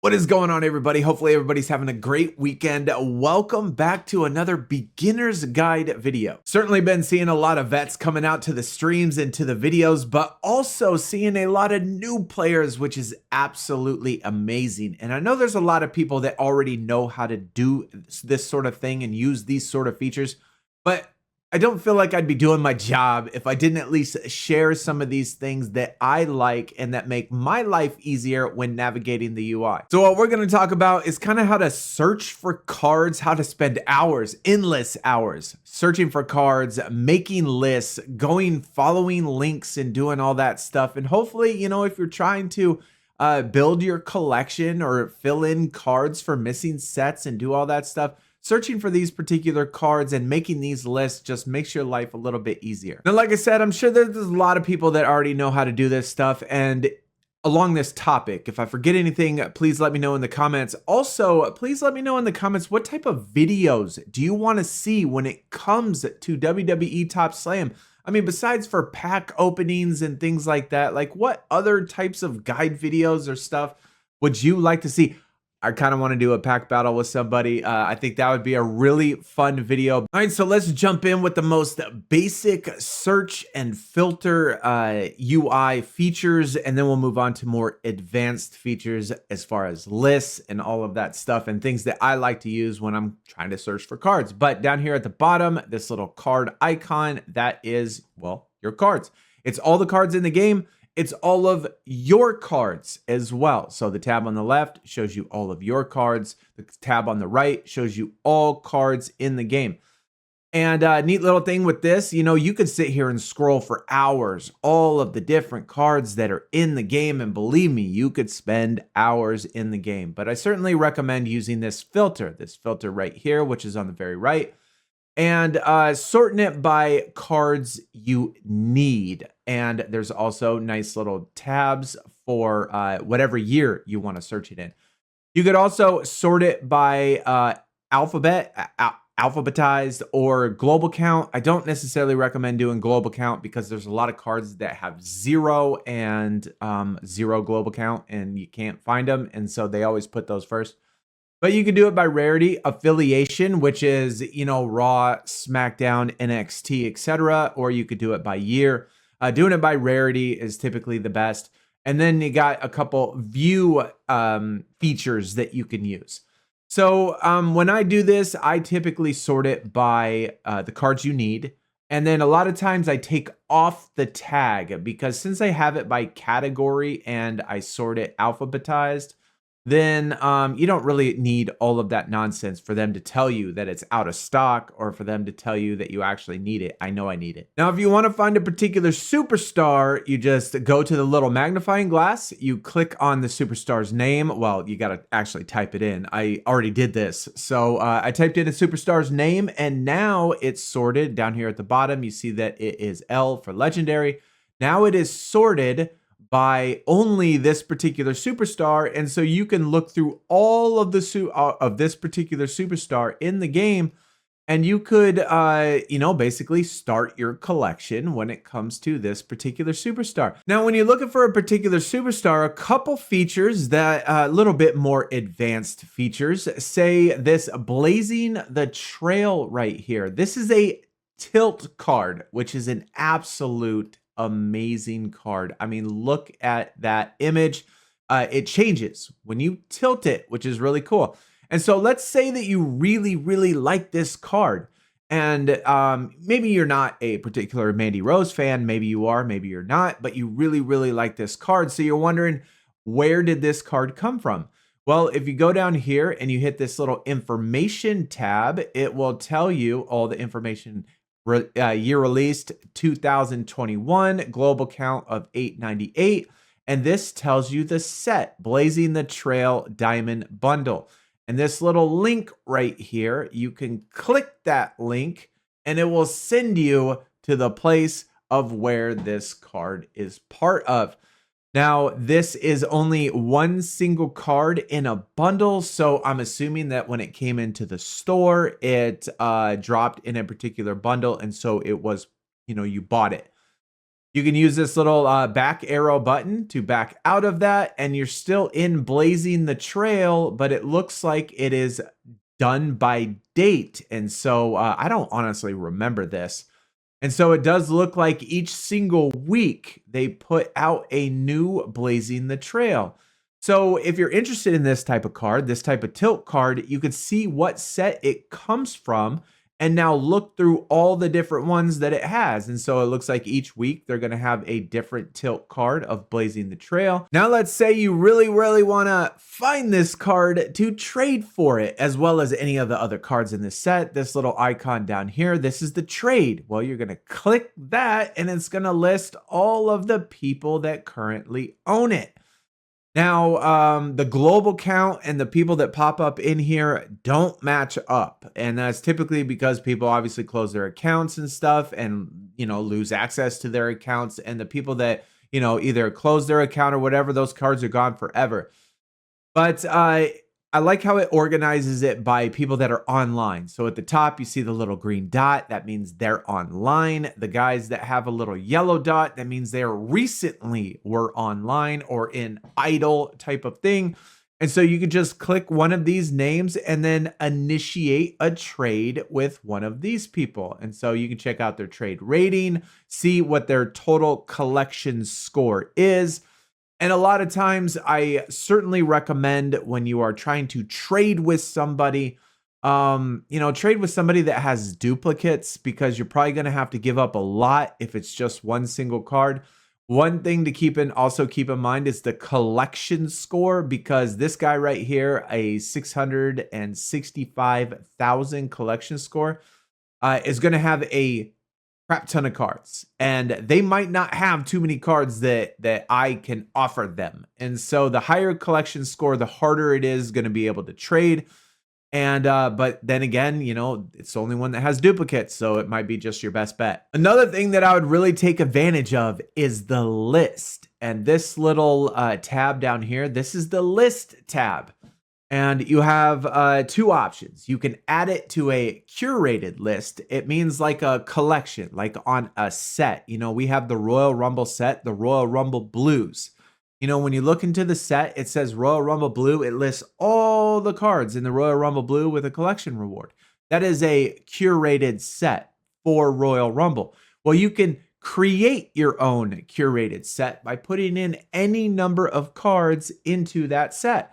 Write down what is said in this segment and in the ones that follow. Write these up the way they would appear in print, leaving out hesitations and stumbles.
What is going on, everybody? Hopefully everybody's having a great weekend. Welcome back to another beginner's guide video. Certainly been seeing a lot of vets coming out to the streams and to the videos, but also seeing a lot of new players, which is absolutely amazing. And I know there's a lot of people that already know how to do this sort of thing and use these sort of features, but I don't feel like I'd be doing my job if I didn't at least share some of these things that I like and that make my life easier when navigating the UI. So what we're going to talk about is kind of how to search for cards, how to spend hours, endless hours, searching for cards, making lists, following links and doing all that stuff. And hopefully, if you're trying to build your collection or fill in cards for missing sets and do all that stuff, searching for these particular cards and making these lists just makes your life a little bit easier. Now, like I said, I'm sure there's a lot of people that already know how to do this stuff. And along this topic, if I forget anything, please let me know in the comments. Also, please let me know in the comments, what type of videos do you want to see when it comes to WWE Topps Slam? I mean, besides for pack openings and things like that, like what other types of guide videos or stuff would you like to see? I kind of want to do a pack battle with somebody. I think that would be a really fun video. All right, so let's jump in with the most basic search and filter UI features, and then we'll move on to more advanced features as far as lists and all of that stuff and things that I like to use when I'm trying to search for cards. But down here at the bottom, this little card icon, that is, well, your cards. It's all the cards in the game. It's all of your cards as well. So the tab on the left shows you all of your cards. The tab on the right shows you all cards in the game. And a neat little thing with this, you could sit here and scroll for hours, all of the different cards that are in the game. And believe me, you could spend hours in the game. But I certainly recommend using this filter right here, which is on the very right, and sorting it by cards you need. And there's also nice little tabs for whatever year you want to search it in. You could also sort it by alphabetized or global count. I don't necessarily recommend doing global count because there's a lot of cards that have 0 and 0 global count and you can't find them. And so they always put those first. But you can do it by rarity, affiliation, which is, Raw, SmackDown, NXT, etc. Or you could do it by year. Doing it by rarity is typically the best. And then you got a couple view features that you can use. So when I do this, I typically sort it by the cards you need. And then a lot of times I take off the tag because since I have it by category and I sort it alphabetized, then you don't really need all of that nonsense for them to tell you that it's out of stock or for them to tell you that you actually need it. I know I need it. Now, if you want to find a particular superstar, you just go to the little magnifying glass. You click on the superstar's name. Well, you got to actually type it in. I already did this. So I typed in a superstar's name and now it's sorted down here at the bottom. You see that it is L for legendary. Now it is sorted by only this particular superstar, and so you can look through all of the of this particular superstar in the game, and you could, basically start your collection when it comes to this particular superstar. Now, when you're looking for a particular superstar, a couple features that a little bit more advanced features, say this Blazing the Trail right here. This is a tilt card, which is an absolute amazing card. I mean, look at that image. It changes when you tilt it, which is really cool. And so let's say that you really, really like this card. And maybe you're not a particular Mandy Rose fan. Maybe you are, maybe you're not, but you really, really like this card. So you're wondering, where did this card come from? Well, if you go down here and you hit this little information tab, it will tell you all the information. Year released 2021, global count of 898, and this tells you the set, Blazing the Trail Diamond Bundle. And this little link right here, you can click that link and it will send you to the place of where this card is part of. Now, this is only one single card in a bundle, so I'm assuming that when it came into the store, it dropped in a particular bundle, and so it was, you bought it. You can use this little back arrow button to back out of that, and you're still in Blazing the Trail, but it looks like it is done by date. And so I don't honestly remember this. And so it does look like each single week they put out a new Blazing the Trail. So if you're interested in this type of card, this type of tilt card, you can see what set it comes from and now look through all the different ones that it has. And so it looks like each week they're going to have a different tilt card of Blazing the Trail. Now let's say you really want to find this card to trade for it, as well as any of the other cards in this set. This little icon down here, this is the trade. Well, you're going to click that and it's going to list all of the people that currently own it. Now, the global count and the people that pop up in here don't match up. And that's typically because people obviously close their accounts and stuff and, lose access to their accounts. And the people that, either close their account or whatever, those cards are gone forever. But I like how it organizes it by people that are online. So at the top, you see the little green dot. That means they're online. The guys that have a little yellow dot, that means they recently were online or in idle type of thing. And so you could just click one of these names and then initiate a trade with one of these people. And so you can check out their trade rating, see what their total collection score is. And a lot of times I certainly recommend when you are trying to trade with somebody, trade with somebody that has duplicates, because you're probably going to have to give up a lot if it's just one single card. One thing to also keep in mind is the collection score, because this guy right here, a 665,000 collection score, is going to have a crap ton of cards, and they might not have too many cards that I can offer them. And so the higher collection score, the harder it is going to be able to trade. And but then again, it's the only one that has duplicates, so it might be just your best bet. Another thing that I would really take advantage of is the list. And this little tab down here, this is the list tab. And you have two options. You can add it to a curated list. It means like a collection, like on a set. We have the Royal Rumble set, the Royal Rumble Blues. When you look into the set, it says Royal Rumble Blue. It lists all the cards in the Royal Rumble Blue with a collection reward. That is a curated set for Royal Rumble. Well, you can create your own curated set by putting in any number of cards into that set.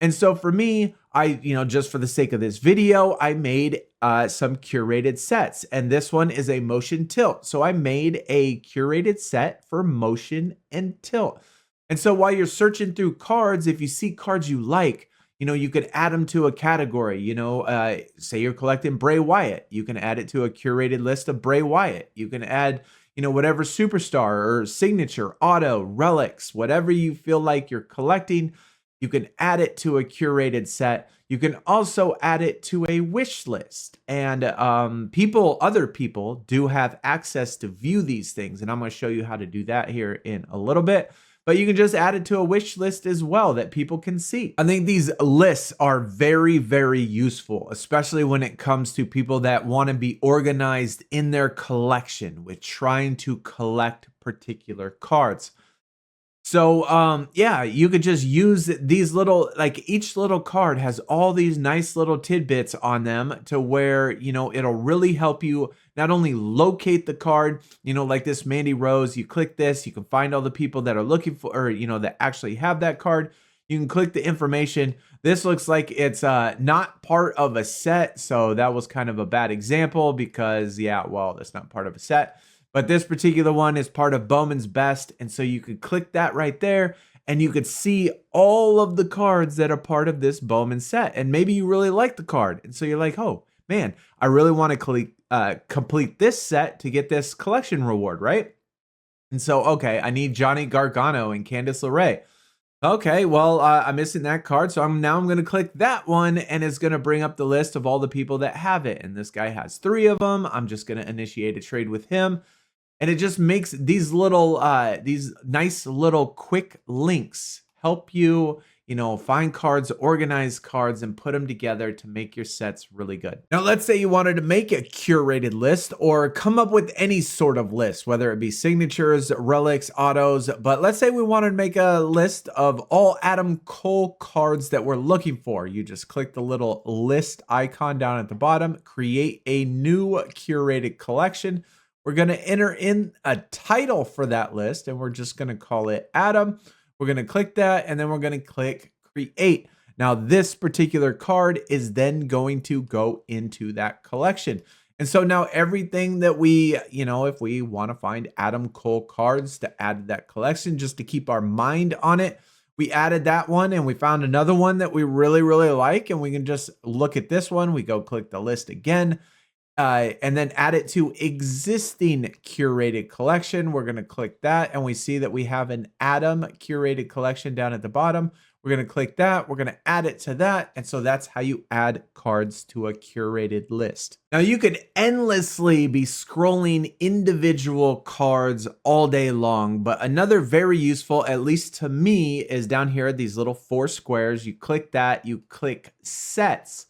And so for me, I, just for the sake of this video, I made some curated sets. And this one is a motion tilt. So I made a curated set for motion and tilt. And so while you're searching through cards, if you see cards you like, you could add them to a category. Say you're collecting Bray Wyatt. You can add it to a curated list of Bray Wyatt. You can add, whatever superstar or signature, auto, relics, whatever you feel like you're collecting. You can add it to a curated set. You can also add it to a wish list. And other people do have access to view these things. And I'm going to show you how to do that here in a little bit. But you can just add it to a wish list as well that people can see. I think these lists are very, very useful, especially when it comes to people that want to be organized in their collection with trying to collect particular cards. So, you could just use these little, each little card has all these nice little tidbits on them to where, it'll really help you not only locate the card, like this Mandy Rose, you click this, you can find all the people that are looking for, or, that actually have that card. You can click the information. This looks like it's not part of a set. So that was kind of a bad example because, that's not part of a set. But this particular one is part of Bowman's Best. And so you could click that right there and you could see all of the cards that are part of this Bowman set. And maybe you really like the card. And so you're like, oh, man, I really want to complete this set to get this collection reward, right? And so, okay, I need Johnny Gargano and Candice LeRae. Okay, well, I'm missing that card. So I'm going to click that one and it's going to bring up the list of all the people that have it. And this guy has 3 of them. I'm just going to initiate a trade with him. And it just makes these nice little quick links help you, find cards, organize cards, and put them together to make your sets really good. Now, let's say you wanted to make a curated list or come up with any sort of list, whether it be signatures, relics, autos, but let's say we wanted to make a list of all Adam Cole cards that we're looking for. You just click the little list icon down at the bottom, create a new curated collection. We're going to enter in a title for that list, and we're just going to call it Adam. We're going to click that, and then we're going to click create. Now, this particular card is then going to go into that collection. And so now everything that we, if we want to find Adam Cole cards to add to that collection, just to keep our mind on it, we added that one and we found another one that we really, really like. And we can just look at this one. We go click the list again. And then add it to existing curated collection. We're going to click that and we see that we have an Adam curated collection down at the bottom. We're going to click that. We're going to add it to that. And so that's how you add cards to a curated list. Now you could endlessly be scrolling individual cards all day long, but another very useful, at least to me, is down here, these little 4 squares. You click that, you click sets.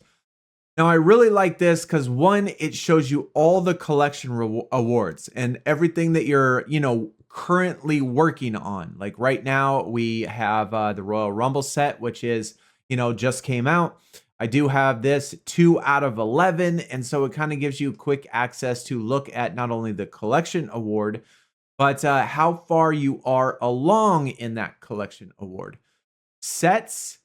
Now, I really like this because, one, it shows you all the collection awards and everything that you're, currently working on. Like right now, we have the Royal Rumble set, which is, just came out. I do have this 2 out of 11. And so it kind of gives you quick access to look at not only the collection award, but how far you are along in that collection award. Sets.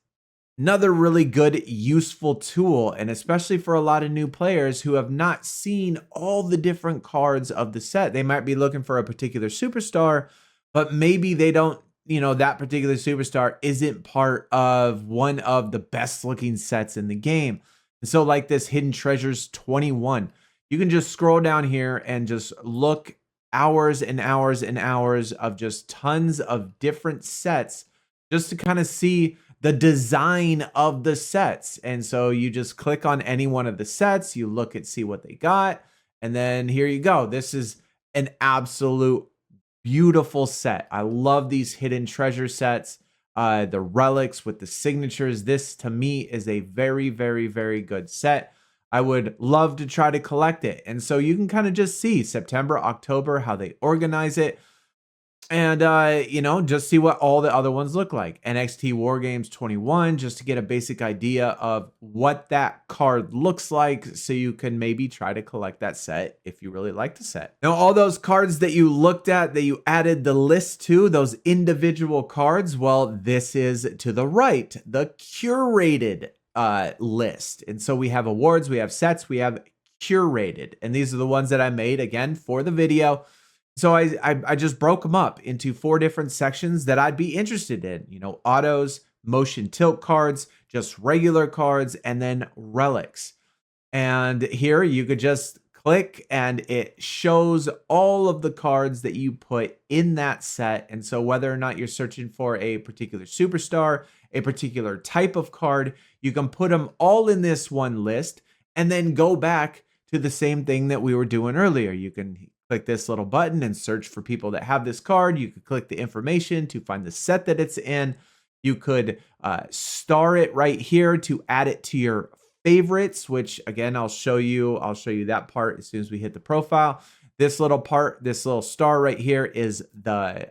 Another really good, useful tool, and especially for a lot of new players who have not seen all the different cards of the set. They might be looking for a particular superstar, but maybe they don't, that particular superstar isn't part of one of the best looking sets in the game. And so like this Hidden Treasures 21, you can just scroll down here and just look hours and hours and hours of just tons of different sets just to kind of see the design of the sets. And so you just click on any one of the sets, you look and see what they got, and then here you go. This is an absolute beautiful set. I love these hidden treasure sets, the relics with the signatures. This to me is a very, very, very good set. I would love to try to collect it. And so you can kind of just see September, October, how they organize it. And, just see what all the other ones look like. NXT War Games 21, just to get a basic idea of what that card looks like so you can maybe try to collect that set if you really like the set. Now, all those cards that you looked at, that you added the list to, those individual cards, well, this is to the right, the curated list. And so we have awards, we have sets, we have curated. And these are the ones that I made, again, for the video. So I just broke them up into 4 different sections that I'd be interested in, autos, motion tilt cards, just regular cards, and then relics. And here you could just click and it shows all of the cards that you put in that set. And so whether or not you're searching for a particular superstar, a particular type of card, you can put them all in this one list and then go back to the same thing that we were doing earlier. You can click this little button and search for people that have this card. You could click the information to find the set that it's in. You could star it right here to add it to your favorites, which again, I'll show you that part as soon as we hit the profile. This little part, this little star right here is the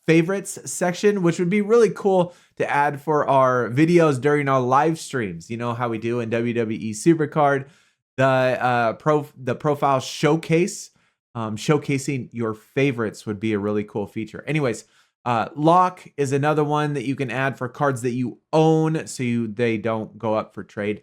favorites section, which would be really cool to add for our videos during our live streams. You know how we do in WWE Supercard, the profile showcase. Showcasing your favorites would be a really cool feature. Anyways, lock is another one that you can add for cards that you own so they don't go up for trade.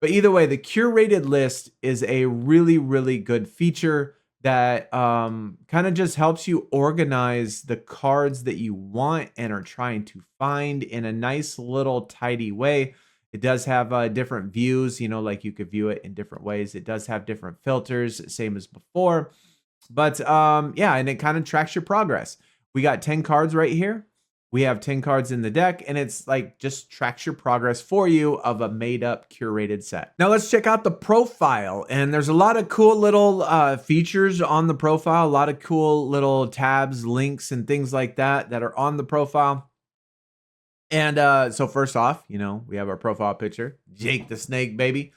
But either way, the curated list is a really, really good feature that kind of just helps you organize the cards that you want and are trying to find in a nice little tidy way. It does have different views, like you could view it in different ways. It does have different filters, same as before. But yeah, and it kind of tracks your progress. We got 10 cards right here. We have 10 cards in the deck, and it's like just tracks your progress for you of a made up curated set. Now let's check out the profile. And there's a lot of cool little features on the profile, a lot of cool little tabs, links, and things like that are on the profile. And so first off, we have our profile picture, Jake the Snake, baby.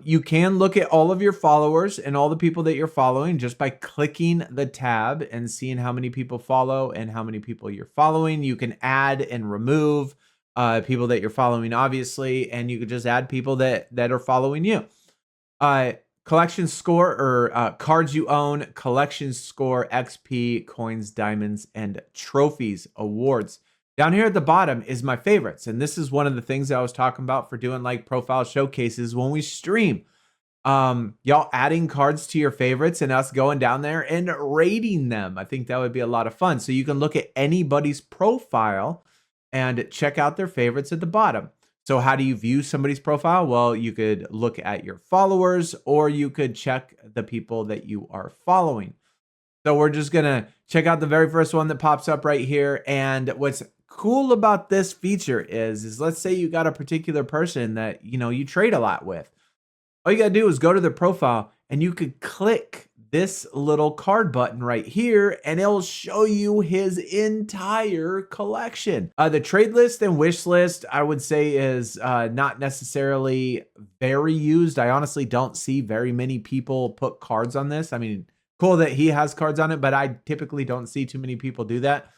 You can look at all of your followers and all the people that you're following just by clicking the tab and seeing how many people follow and how many people you're following. You can add and remove people that you're following, obviously, and you could just add people that are following you. Uh, Collection score, or cards you own, collection score, XP, coins, diamonds, and trophies, awards. Down here at the bottom is my favorites. And this is one of the things that I was talking about for doing like profile showcases when we stream. Y'all adding cards to your favorites and us going down there and rating them. I think that would be a lot of fun. So you can look at anybody's profile and check out their favorites at the bottom. So how do you view somebody's profile? Well, you could look at your followers, or you could check the people that you are following. So we're just going to check out the very first one that pops up right here. And what's cool about this feature is let's say you got a particular person that, you trade a lot with. All you got to do is go to their profile and you could click this little card button right here and it'll show you his entire collection. The trade list and wish list, I would say, is not necessarily very used. I honestly don't see very many people put cards on this. I mean, cool that he has cards on it, but I typically don't see too many people do that.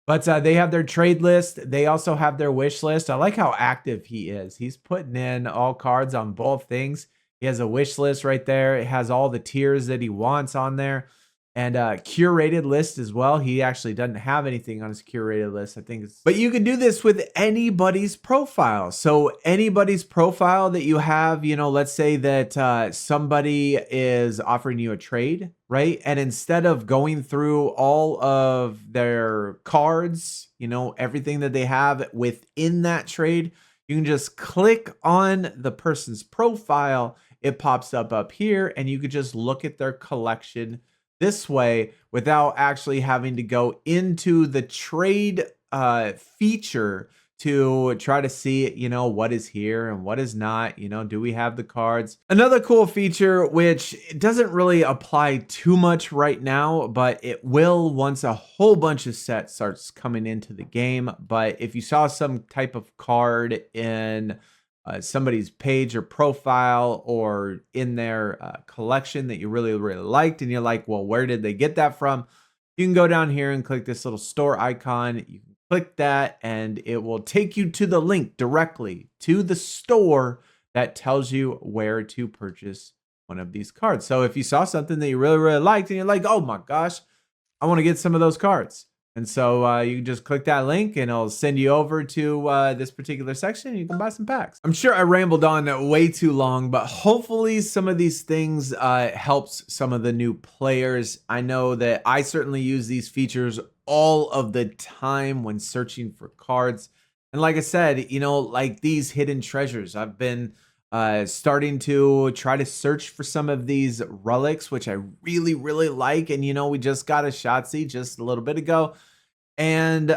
But they have their trade list. They also have their wish list. I like how active he is. He's putting in all cards on both things. He has a wish list right there. It has all the tiers that he wants on there. And curated list as well. He actually doesn't have anything on his curated list, I think. But you can do this with anybody's profile. So anybody's profile that you have, let's say that somebody is offering you a trade, right? And instead of going through all of their cards, everything that they have within that trade, you can just click on the person's profile. It pops up here, and you could just look at their collection this way without actually having to go into the trade feature to try to see, what is here and what is not, do we have the cards? Another cool feature, which doesn't really apply too much right now, but it will once a whole bunch of sets starts coming into the game. But if you saw some type of card in somebody's page or profile or in their collection that you really, really liked, and you're like, well, where did they get that from? You can go down here and click this little store icon. You can click that and it will take you to the link directly to the store that tells you where to purchase one of these cards. So if you saw something that you really, really liked and you're like, oh my gosh, I want to get some of those cards. And so you can just click that link and it'll send you over to this particular section and you can buy some packs. I'm sure I rambled on way too long, but hopefully some of these things helps some of the new players. I know that I certainly use these features all of the time when searching for cards. And like I said, like these hidden treasures, I've been starting to try to search for some of these relics, which I really, really like. And, we just got a Shotzi just a little bit ago. And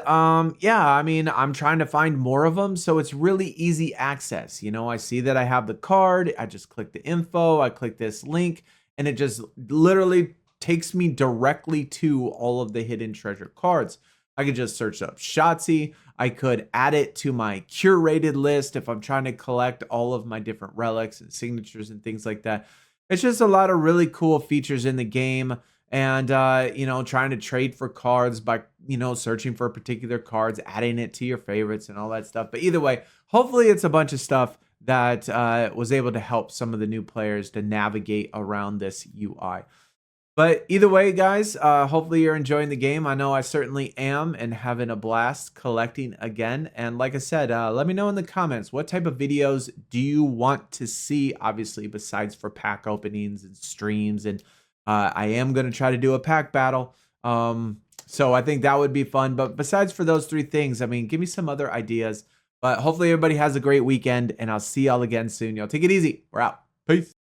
yeah, I mean, I'm trying to find more of them. So it's really easy access. I see that I have the card. I just click the info. I click this link and it just literally takes me directly to all of the hidden treasure cards. I could just search up Shotzi. I could add it to my curated list if I'm trying to collect all of my different relics and signatures and things like that. It's just a lot of really cool features in the game. And, trying to trade for cards by, searching for particular cards, adding it to your favorites and all that stuff. But either way, hopefully it's a bunch of stuff that was able to help some of the new players to navigate around this UI. But either way, guys, hopefully you're enjoying the game. I know I certainly am, and having a blast collecting again. And like I said, let me know in the comments, what type of videos do you want to see, obviously, besides for pack openings and streams. And I am going to try to do a pack battle. So I think that would be fun. But besides for those three things, I mean, give me some other ideas. But hopefully everybody has a great weekend, and I'll see y'all again soon. Y'all take it easy. We're out. Peace.